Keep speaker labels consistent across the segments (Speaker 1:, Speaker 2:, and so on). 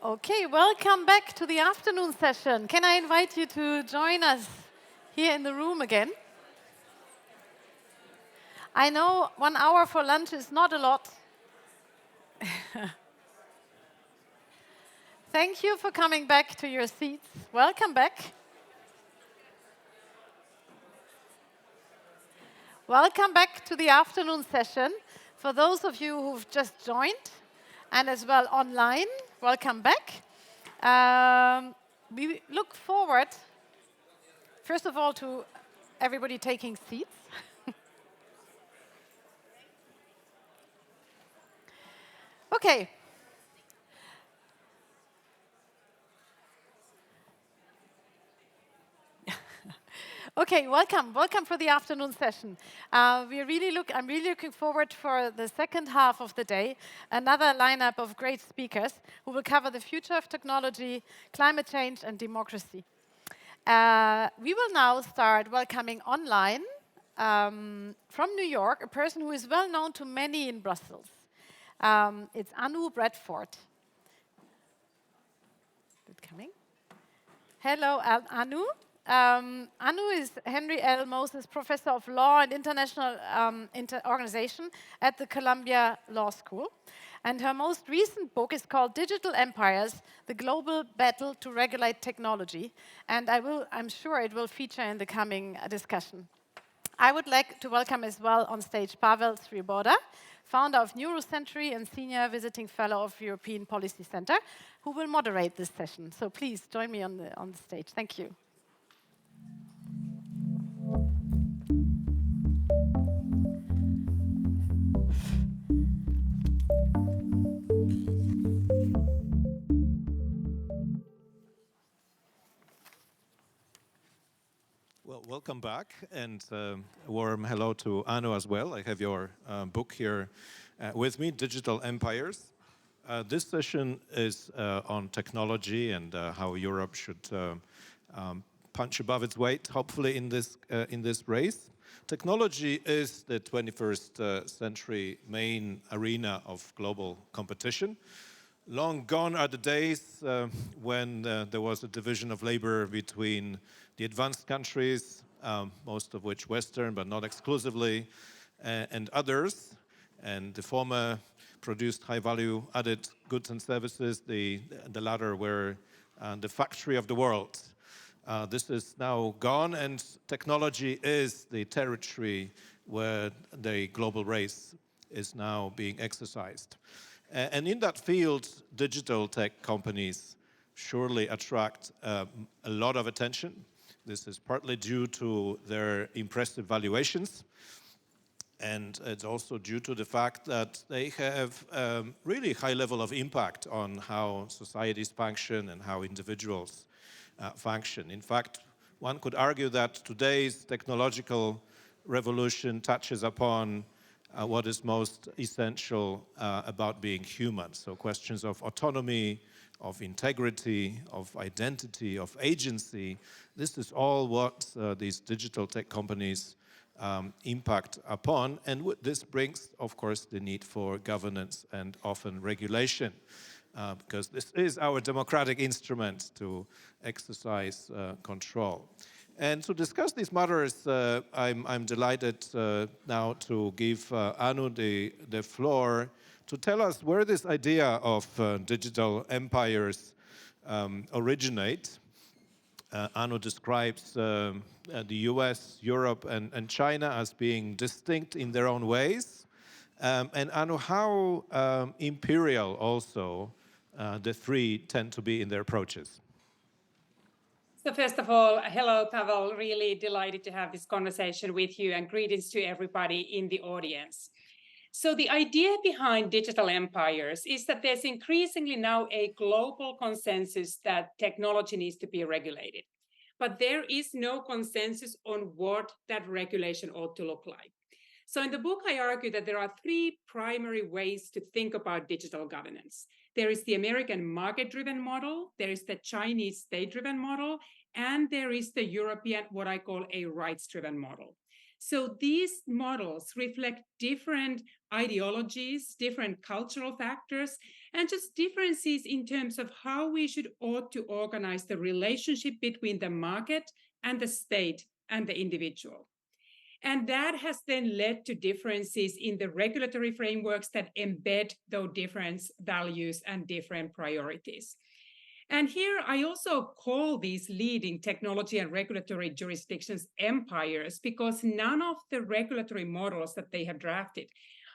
Speaker 1: Okay, welcome back to the afternoon session. Can I invite you to join us here in the room again? I know 1 hour for lunch is not a lot. Thank you for coming back to your seats. Welcome back. Welcome back to the afternoon session. For those of you who've just joined, and as well online, welcome back. We look forward, first of all, to everybody taking seats. Okay. Okay, welcome. Welcome for the afternoon session. I'm really looking forward for the second half of the day, another lineup of great speakers who will cover the future of technology, climate change, and democracy. We will now start welcoming online from New York, a person who is well known to many in Brussels. It's Anu Bradford. Is it coming? Hello, Anu. Anu is Henry L. Moses Professor of Law and International Organization at the Columbia Law School. And her most recent book is called Digital Empires, The Global Battle to Regulate Technology. And I'm sure it will feature in the coming discussion. I would like to welcome as well on stage Pavel Sriboda, founder of Neurocentury and senior visiting fellow of European Policy Center, who will moderate this session. So please join me on the stage. Thank you.
Speaker 2: Well, welcome back, and a warm hello to Anu as well. I have your book here with me, Digital Empires. This session is on technology and how Europe should punch above its weight, hopefully, in this race. Technology is the 21st century main arena of global competition. Long gone are the days when there was a division of labor between the advanced countries, most of which Western, but not exclusively, and others. And the former produced high-value added goods and services. The latter were the factory of the world. This is now gone, and technology is the territory where the global race is now being exercised. And in that field, digital tech companies surely attract a lot of attention. This is partly due to their impressive valuations, and it's also due to the fact that they have really high level of impact on how societies function and how individuals function. In fact, one could argue that today's technological revolution touches upon what is most essential about being human. So questions of autonomy, of integrity, of identity, of agency, this is all what these digital tech companies impact upon. And this brings, of course, the need for governance and often regulation, because this is our democratic instrument to exercise control. And to discuss these matters, I'm delighted now to give Anu the floor to tell us where this idea of digital empires originate. Anu describes the US, Europe, and China as being distinct in their own ways. And Anu, how imperial also the three tend to be in their approaches.
Speaker 3: So first of all, hello, Pavel. Really delighted to have this conversation with you, and greetings to everybody in the audience. So the idea behind digital empires is that there's increasingly now a global consensus that technology needs to be regulated. But there is no consensus on what that regulation ought to look like. So in the book, I argue that there are three primary ways to think about digital governance. There is the American market-driven model, there is the Chinese state-driven model, and there is the European, what I call a rights-driven model. So these models reflect different ideologies, different cultural factors, and just differences in terms of how we ought to organize the relationship between the market and the state and the individual. And that has then led to differences in the regulatory frameworks that embed those different values and different priorities. And here I also call these leading technology and regulatory jurisdictions empires, because none of the regulatory models that they have drafted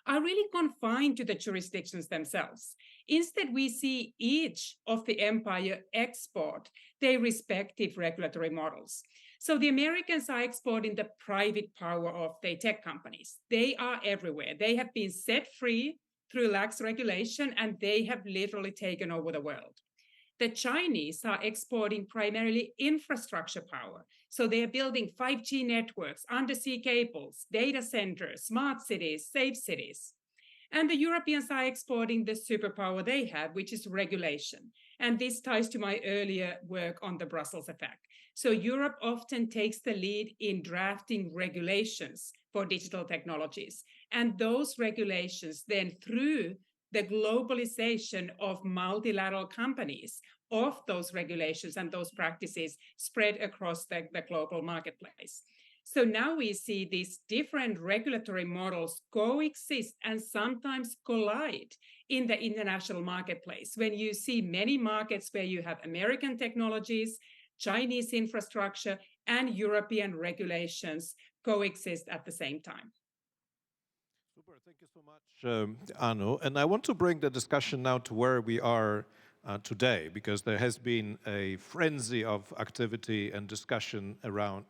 Speaker 3: are really confined to the jurisdictions themselves. Instead, we see each of the empire export their respective regulatory models. So the Americans are exporting the private power of their tech companies. They are everywhere. They have been set free through lax regulation, and they have literally taken over the world. The Chinese are exporting primarily infrastructure power. So they are building 5G networks, undersea cables, data centers, smart cities, safe cities. And the Europeans are exporting the superpower they have, which is regulation. And this ties to my earlier work on the Brussels effect. So Europe often takes the lead in drafting regulations for digital technologies. And those regulations then, through the globalization of multilateral companies, of those regulations and those practices spread across the global marketplace. So now we see these different regulatory models coexist and sometimes collide in the international marketplace, when you see many markets where you have American technologies, Chinese infrastructure, and European regulations coexist at the same time.
Speaker 2: Super, thank you so much, Anu. And I want to bring the discussion now to where we are today, because there has been a frenzy of activity and discussion around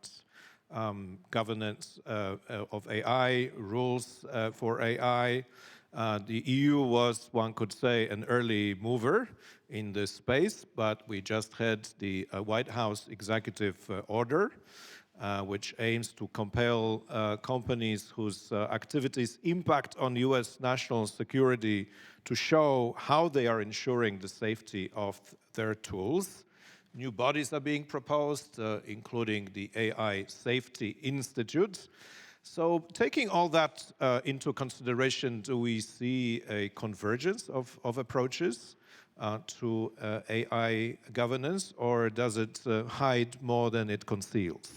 Speaker 2: governance of AI, rules for AI. The EU was, one could say, an early mover in this space, but we just had the White House executive order, which aims to compel companies whose activities impact on US national security to show how they are ensuring the safety of their tools. New bodies are being proposed, including the AI Safety Institute. So taking all that into consideration, do we see a convergence of approaches to AI governance, or does it hide more than it conceals?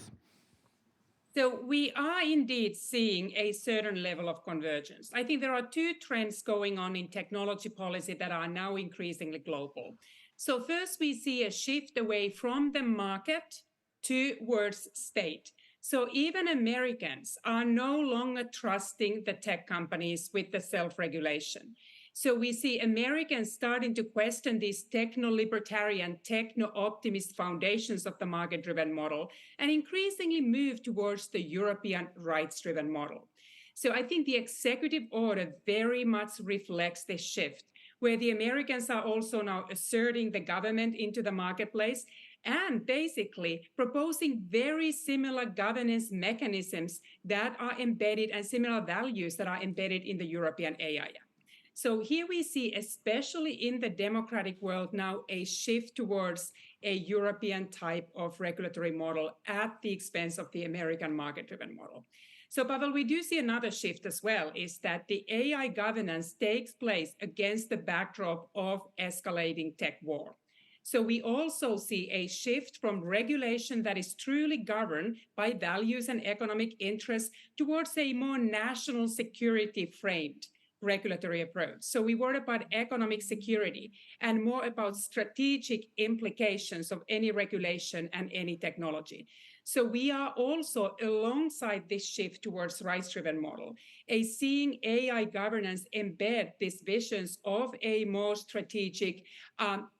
Speaker 3: So we are indeed seeing a certain level of convergence. I think there are two trends going on in technology policy that are now increasingly global. So first, we see a shift away from the market towards state. So even Americans are no longer trusting the tech companies with the self-regulation. So we see Americans starting to question these techno-libertarian, techno-optimist foundations of the market-driven model, and increasingly move towards the European rights-driven model. So I think the executive order very much reflects this shift, where the Americans are also now asserting the government into the marketplace and basically proposing very similar governance mechanisms that are embedded, and similar values that are embedded in the European AI. So here we see, especially in the democratic world now, a shift towards a European type of regulatory model at the expense of the American market-driven model. So, Pavel, we do see another shift as well, is that the AI governance takes place against the backdrop of escalating tech war. So we also see a shift from regulation that is truly governed by values and economic interests towards a more national security framed regulatory approach. So we worry about economic security and more about strategic implications of any regulation and any technology. So we are also, alongside this shift towards rights-driven model, seeing AI governance embed these visions of a more strategic,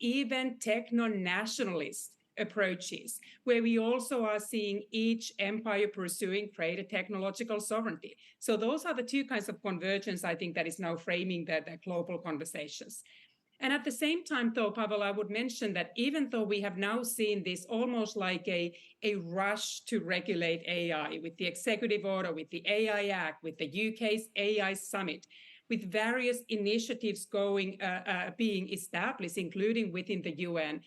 Speaker 3: even techno-nationalist approaches, where we also are seeing each empire pursuing greater technological sovereignty. So those are the two kinds of convergence, I think, that is now framing the global conversations. And at the same time, though, Pavel, I would mention that even though we have now seen this almost like a rush to regulate AI with the executive order, with the AI Act, with the UK's AI Summit, with various initiatives being established, including within the UN,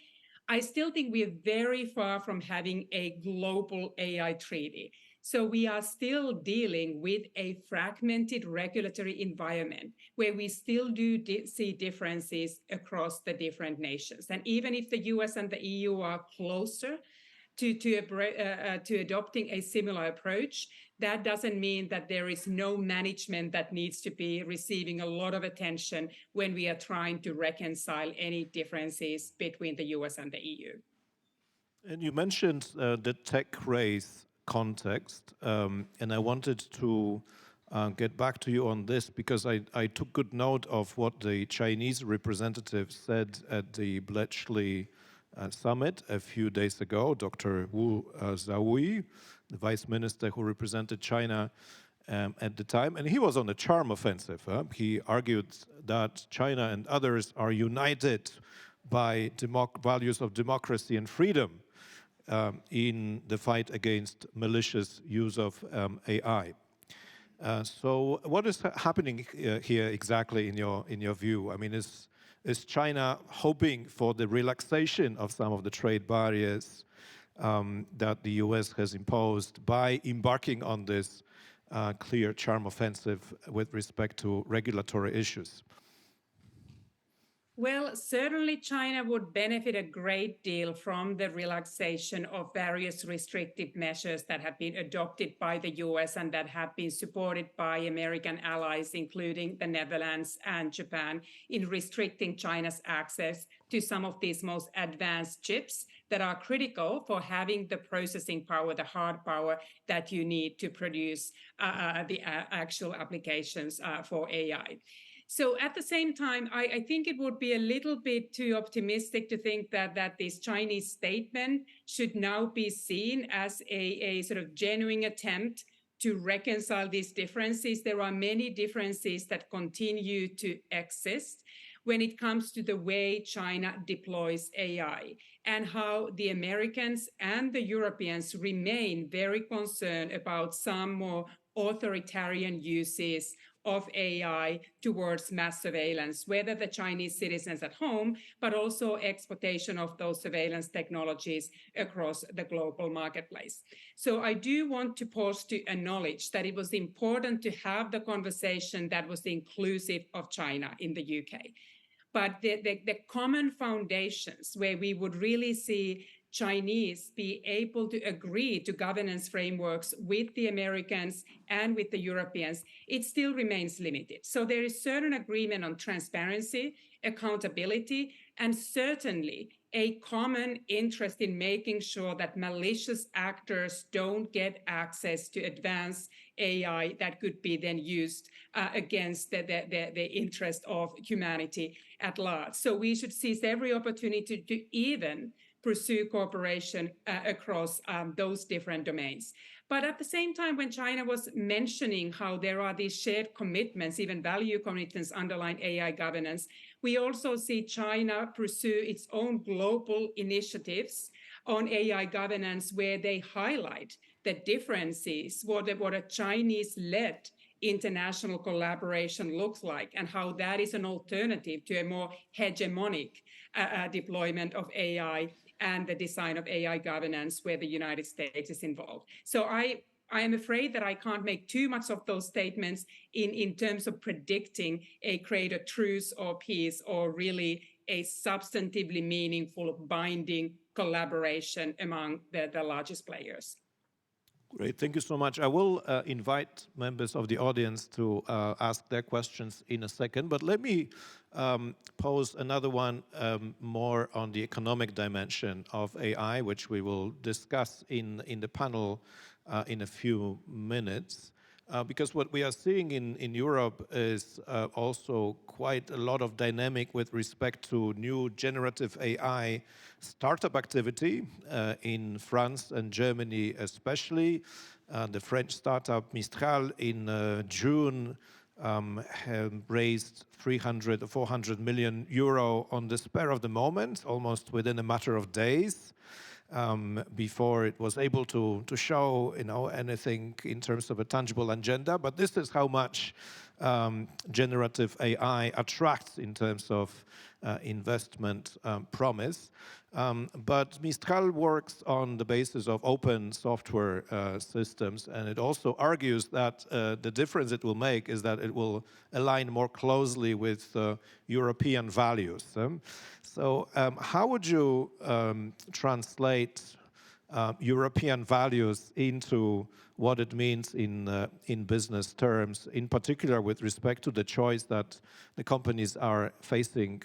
Speaker 3: I still think we are very far from having a global AI treaty. So we are still dealing with a fragmented regulatory environment where we still do see differences across the different nations. And even if the US and the EU are closer to adopting a similar approach, that doesn't mean that there is no management that needs to be receiving a lot of attention when we are trying to reconcile any differences between the US and the EU.
Speaker 2: And you mentioned the tech race context, and I wanted to get back to you on this because I took good note of what the Chinese representative said at the Bletchley summit a few days ago. Dr. Wu Zhaohui, the vice minister who represented China at the time, and he was on a charm offensive. He argued that China and others are united by values of democracy and freedom in the fight against malicious use of AI. So what is happening here exactly in your view? I mean, is China hoping for the relaxation of some of the trade barriers that the US has imposed by embarking on this clear charm offensive with respect to regulatory issues?
Speaker 3: Well, certainly China would benefit a great deal from the relaxation of various restrictive measures that have been adopted by the US and that have been supported by American allies, including the Netherlands and Japan, in restricting China's access to some of these most advanced chips that are critical for having the processing power, the hard power that you need to produce the actual applications for AI. So at the same time, I think it would be a little bit too optimistic to think that this Chinese statement should now be seen as a sort of genuine attempt to reconcile these differences. There are many differences that continue to exist when it comes to the way China deploys AI and how the Americans and the Europeans remain very concerned about some more authoritarian uses of AI towards mass surveillance, whether the Chinese citizens at home, but also exportation of those surveillance technologies across the global marketplace. So I do want to pause to acknowledge that it was important to have the conversation that was inclusive of China in the UK. But the common foundations where we would really see Chinese be able to agree to governance frameworks with the Americans and with the Europeans, it still remains limited. So there is certain agreement on transparency, accountability, and certainly a common interest in making sure that malicious actors don't get access to advanced AI that could be then used against the interest of humanity at large. So we should seize every opportunity to even pursue cooperation across those different domains. But at the same time, when China was mentioning how there are these shared commitments, even value commitments underlying AI governance, we also see China pursue its own global initiatives on AI governance, where they highlight the differences, what a Chinese-led international collaboration looks like and how that is an alternative to a more hegemonic deployment of AI and the design of AI governance where the United States is involved. So I am afraid that I can't make too much of those statements in terms of predicting a greater truce or peace or really a substantively meaningful binding collaboration among the largest players.
Speaker 2: Great, thank you so much. I will invite members of the audience to ask their questions in a second, but let me pose another one more on the economic dimension of AI, which we will discuss in the panel in a few minutes. Because what we are seeing in Europe is also quite a lot of dynamic with respect to new generative AI startup activity in France and Germany especially. The French startup Mistral in June raised 300 or 400 million euro on the spur of the moment, almost within a matter of days. Before it was able to show anything in terms of a tangible agenda. But this is how much generative AI attracts in terms of investment promise. But Mistral works on the basis of open software systems, and it also argues that the difference it will make is that it will align more closely with European values. So how would you translate European values into what it means in business terms, in particular with respect to the choice that the companies are facing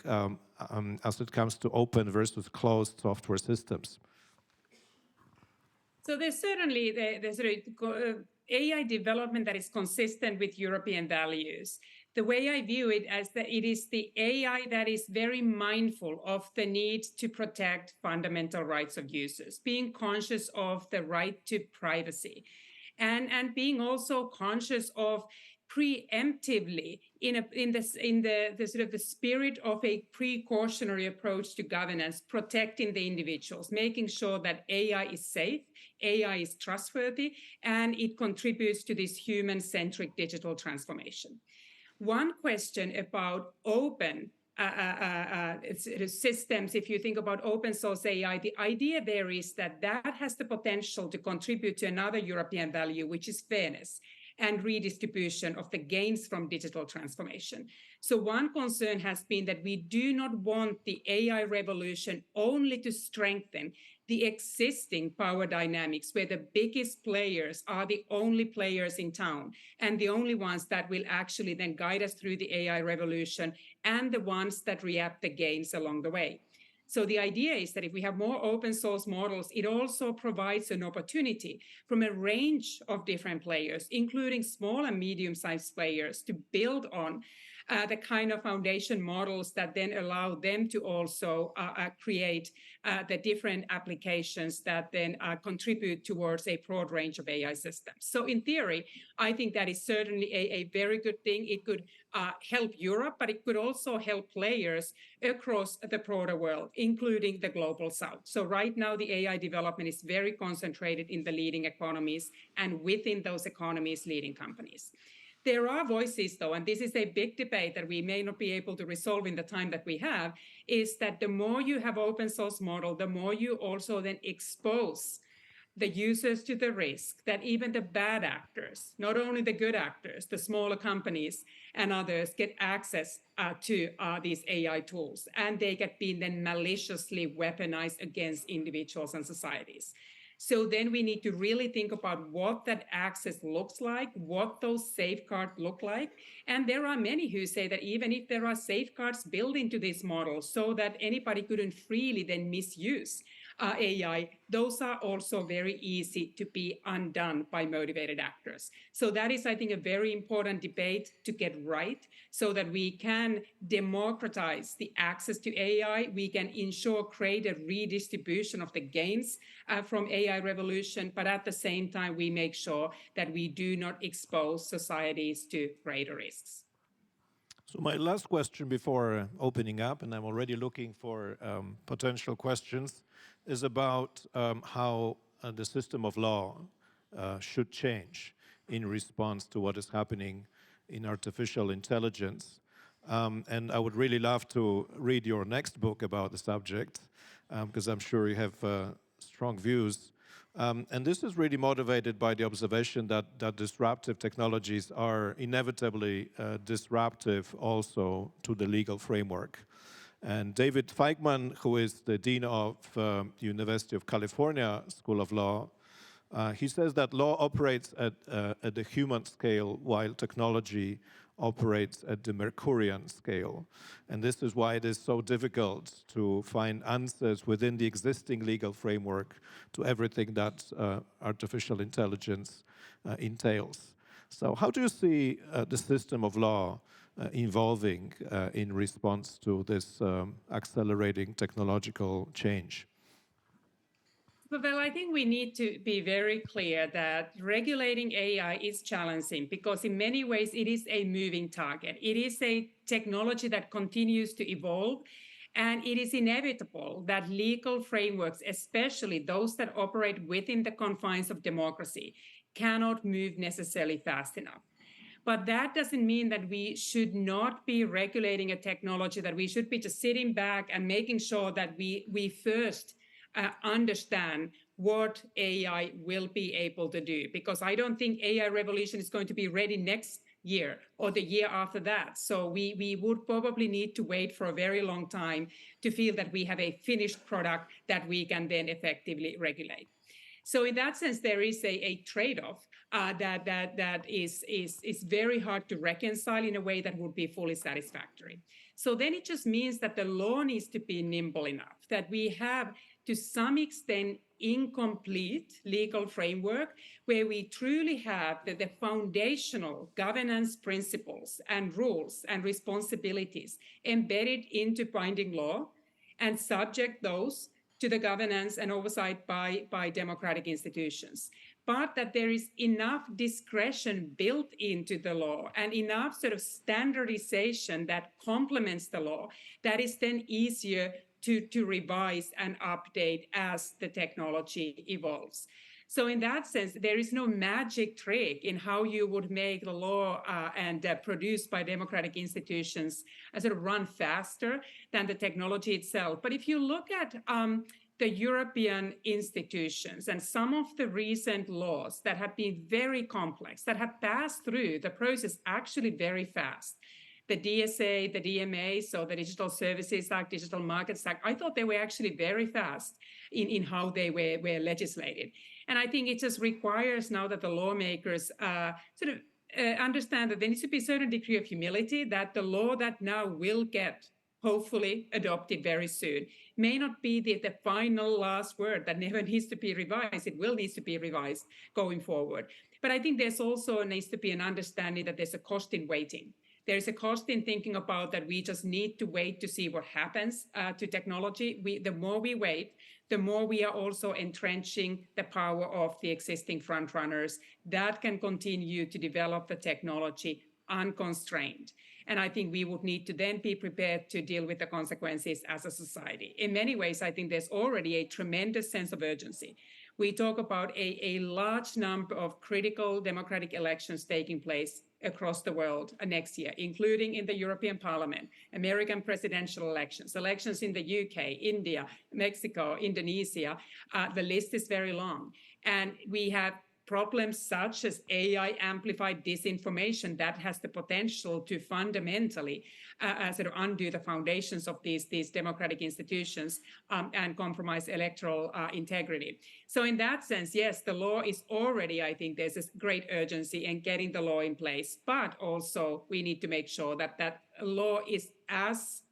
Speaker 2: as it comes to open versus closed software systems?
Speaker 3: So there's certainly AI development that is consistent with European values. The way I view it as that it is the AI that is very mindful of the need to protect fundamental rights of users, being conscious of the right to privacy, and being also conscious of preemptively in the sort of the spirit of a precautionary approach to governance, protecting the individuals, making sure that AI is safe, AI is trustworthy, and it contributes to this human-centric digital transformation. One question about open systems, if you think about open source AI, the idea there is that that has the potential to contribute to another European value, which is fairness and redistribution of the gains from digital transformation. So one concern has been that we do not want the AI revolution only to strengthen the existing power dynamics where the biggest players are the only players in town and the only ones that will actually then guide us through the AI revolution and the ones that reap the gains along the way. So the idea is that if we have more open source models, it also provides an opportunity from a range of different players, including small and medium-sized players, to build on the kind of foundation models that then allow them to also create the different applications that then contribute towards a broad range of AI systems. So in theory, I think that is certainly a very good thing. It could help Europe, but it could also help players across the broader world, including the global south. So right now, the AI development is very concentrated in the leading economies and within those economies, leading companies. There are voices, though, and this is a big debate that we may not be able to resolve in the time that we have, is that the more you have open source model, the more you also then expose the users to the risk that even the bad actors, not only the good actors, the smaller companies and others, get access to these AI tools, and they get being then maliciously weaponized against individuals and societies. So then we need to really think about what that access looks like, what those safeguards look like. And there are many who say that even if there are safeguards built into this model so that anybody couldn't freely then misuse AI, those are also very easy to be undone by motivated actors. So that is, I think, a very important debate to get right so that we can democratize the access to AI. We can ensure greater redistribution of the gains from AI revolution, but at the same time, we make sure that we do not expose societies to greater risks.
Speaker 2: So my last question before opening up, and I'm already looking for potential questions, is about how the system of law should change in response to what is happening in artificial intelligence. And I would really love to read your next book about the subject, because I'm sure you have strong views. And this is really motivated by the observation that disruptive technologies are inevitably disruptive also to the legal framework. And David Feigman, who is the dean of University of California School of Law, he says that law operates at the human scale while technology operates at the Mercurian scale. And this is why it is so difficult to find answers within the existing legal framework to everything that artificial intelligence entails. So how do you see the system of law evolving in response to this accelerating technological change?
Speaker 3: Well, I think we need to be very clear that regulating AI is challenging because in many ways it is a moving target. It is a technology that continues to evolve, and it is inevitable that legal frameworks, especially those that operate within the confines of democracy, cannot move necessarily fast enough. But that doesn't mean that we should not be regulating a technology, that we should be just sitting back and making sure that we first understand what AI will be able to do. Because I don't think AI revolution is going to be ready next year or the year after that. So we would probably need to wait for a very long time to feel that we have a finished product that we can then effectively regulate. So in that sense, there is a trade-off that is very hard to reconcile in a way that would be fully satisfactory. So then it just means that the law needs to be nimble enough, that we have to some extent incomplete legal framework where we truly have the foundational governance principles and rules and responsibilities embedded into binding law and subject those to the governance and oversight by democratic institutions, but that there is enough discretion built into the law and enough sort of standardization that complements the law that is then easier to revise and update as the technology evolves. So in that sense, there is no magic trick in how you would make the law and produced by democratic institutions sort of run faster than the technology itself. But if you look at the European institutions and some of the recent laws that have been very complex, that have passed through the process actually very fast, the DSA, the DMA, so the Digital Services Act, Digital Markets Act, I thought they were actually very fast in how they were legislated. And I think it just requires now that the lawmakers sort of understand that there needs to be a certain degree of humility, that the law that now will get hopefully adopted very soon may not be the final last word that never needs to be revised. It will need to be revised going forward. But I think there's also needs to be an understanding that there's a cost in waiting. There's a cost in thinking about that we just need to wait to see what happens to technology. The more we wait, the more we are also entrenching the power of the existing front runners that can continue to develop the technology unconstrained. And I think we would need to then be prepared to deal with the consequences as a society. In many ways, I think there's already a tremendous sense of urgency. We talk about a large number of critical democratic elections taking place across the world next year, including in the European Parliament, American presidential elections, elections in the UK, India, Mexico, Indonesia. The list is very long. And we have problems such as AI amplified disinformation that has the potential to fundamentally sort of undo the foundations of these democratic institutions and compromise electoral integrity. So in that sense, yes, the law is already, I think there's this great urgency in getting the law in place, but also we need to make sure that that law is as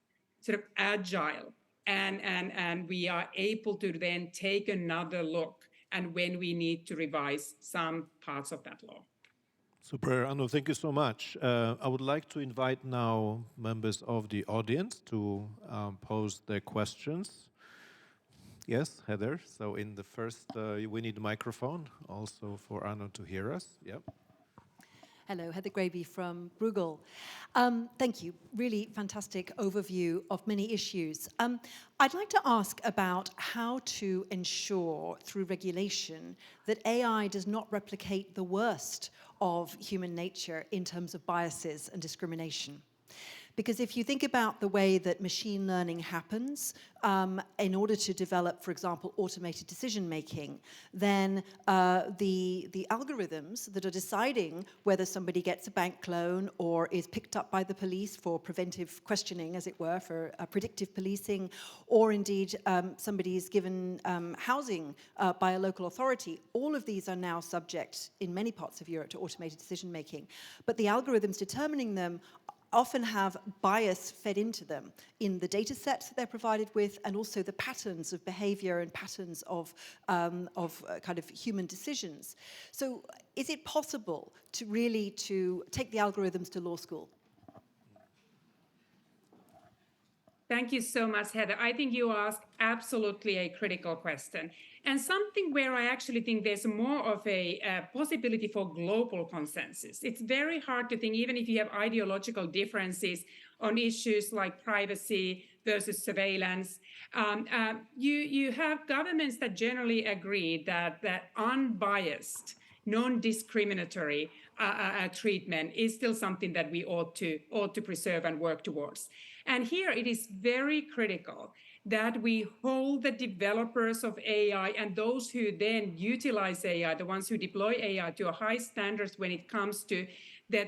Speaker 3: sort of agile and we are able to then take another look and when we need to revise some parts of that law.
Speaker 2: Super, Anu, thank you so much. I would like to invite now members of the audience to pose their questions. Yes, Heather. So in the first, we need a microphone also for Anu to hear us. Yep.
Speaker 4: Hello, Heather Graby from Bruegel. Thank you. Really fantastic overview of many issues. I'd like to ask about how to ensure through regulation that AI does not replicate the worst of human nature in terms of biases and discrimination. Because if you think about the way that machine learning happens, in order to develop, for example, automated decision-making, then the algorithms that are deciding whether somebody gets a bank loan or is picked up by the police for preventive questioning, as it were, for predictive policing, or indeed somebody is given housing by a local authority, all of these are now subject, in many parts of Europe, to automated decision-making. But the algorithms determining them often have bias fed into them in the data sets that they're provided with and also the patterns of behavior and patterns of kind of human decisions. So is it possible to really take the algorithms to law school?
Speaker 3: Thank you so much, Heather. I think you ask absolutely a critical question and something where I actually think there's more of a possibility for global consensus. It's very hard to think, even if you have ideological differences on issues like privacy versus surveillance, you have governments that generally agree that unbiased, non-discriminatory treatment is still something that we ought to preserve and work towards. And here it is very critical that we hold the developers of AI and those who then utilize AI, the ones who deploy AI, to a high standards when it comes to the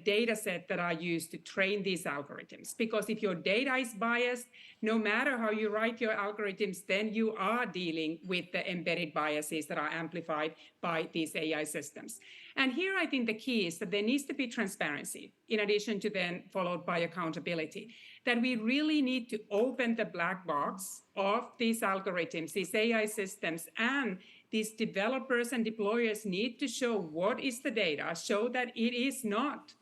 Speaker 3: data set that are used to train these algorithms. Because if your data is biased, no matter how you write your algorithms, then you are dealing with the embedded biases that are amplified by these AI systems. And here I think the key is that there needs to be transparency, in addition to then followed by accountability, that we really need to open the black box of these algorithms, these AI systems, and these developers and deployers need to show what is the data, show that it is not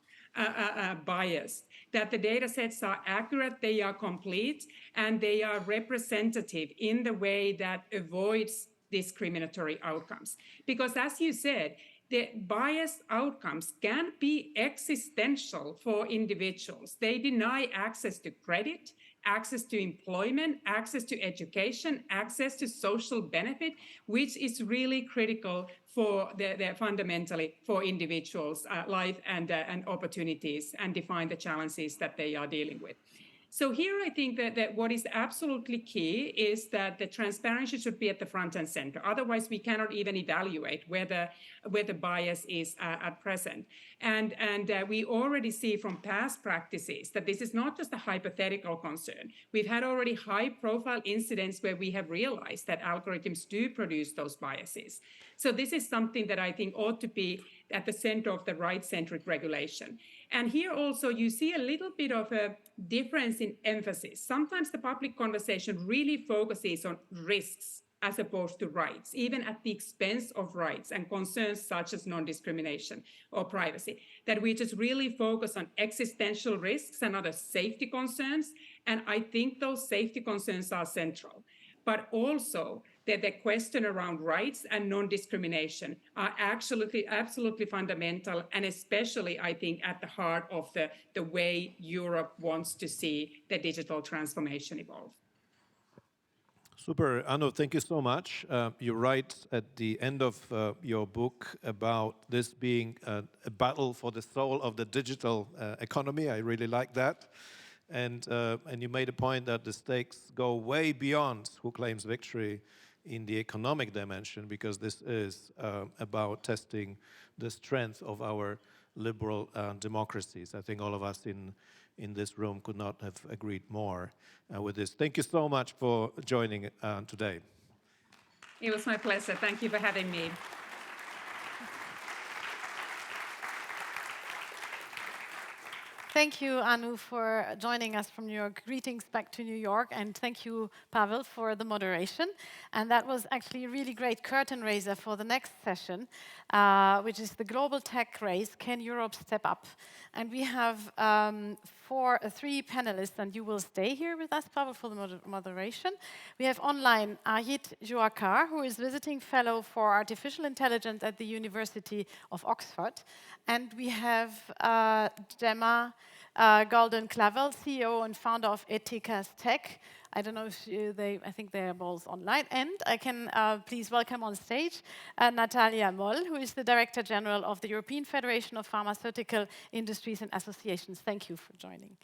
Speaker 3: biased, that the data sets are accurate, they are complete, and they are representative in the way that avoids discriminatory outcomes. Because as you said, the biased outcomes can be existential for individuals. They deny access to credit, access to employment, access to education, access to social benefit, which is really critical for fundamentally for individuals' life and opportunities, and define the challenges that they are dealing with. So here I think that what is absolutely key is that the transparency should be at the front and center. Otherwise, we cannot even evaluate whether bias is at present. And we already see from past practices that this is not just a hypothetical concern. We've had already high-profile incidents where we have realized that algorithms do produce those biases. So this is something that I think ought to be at the center of the right-centric regulation. And here also you see a little bit of a difference in emphasis. Sometimes the public conversation really focuses on risks as opposed to rights, even at the expense of rights and concerns such as non-discrimination or privacy, that we just really focus on existential risks and other safety concerns. And I think those safety concerns are central. But also that the question around rights and non-discrimination are absolutely fundamental, and especially, I think, at the heart of the way Europe wants to see the digital transformation evolve.
Speaker 2: Super, Anu, thank you so much. You write at the end of your book about this being a battle for the soul of the digital economy. I really like that. And you made a point that the stakes go way beyond who claims victory in the economic dimension, because this is about testing the strength of our liberal democracies. I think all of us in this room could not have agreed more with this. Thank you so much for joining today.
Speaker 3: It was my pleasure. Thank you for having me.
Speaker 1: Thank you, Anu, for joining us from New York. Greetings back to New York. And thank you, Pavel, for the moderation. And that was actually a really great curtain raiser for the next session, which is the Global Tech Race, Can Europe Step Up? And we have three panelists, and you will stay here with us, Pavel, for the moderation. We have online Ajit Juakar, who is visiting fellow for artificial intelligence at the University of Oxford. And we have Gemma Golden-Clavel, CEO and founder of Ethicas Tech. I don't know if I think they are both online. And I can please welcome on stage Natalia Moll, who is the Director General of the European Federation of Pharmaceutical Industries and Associations. Thank you for joining.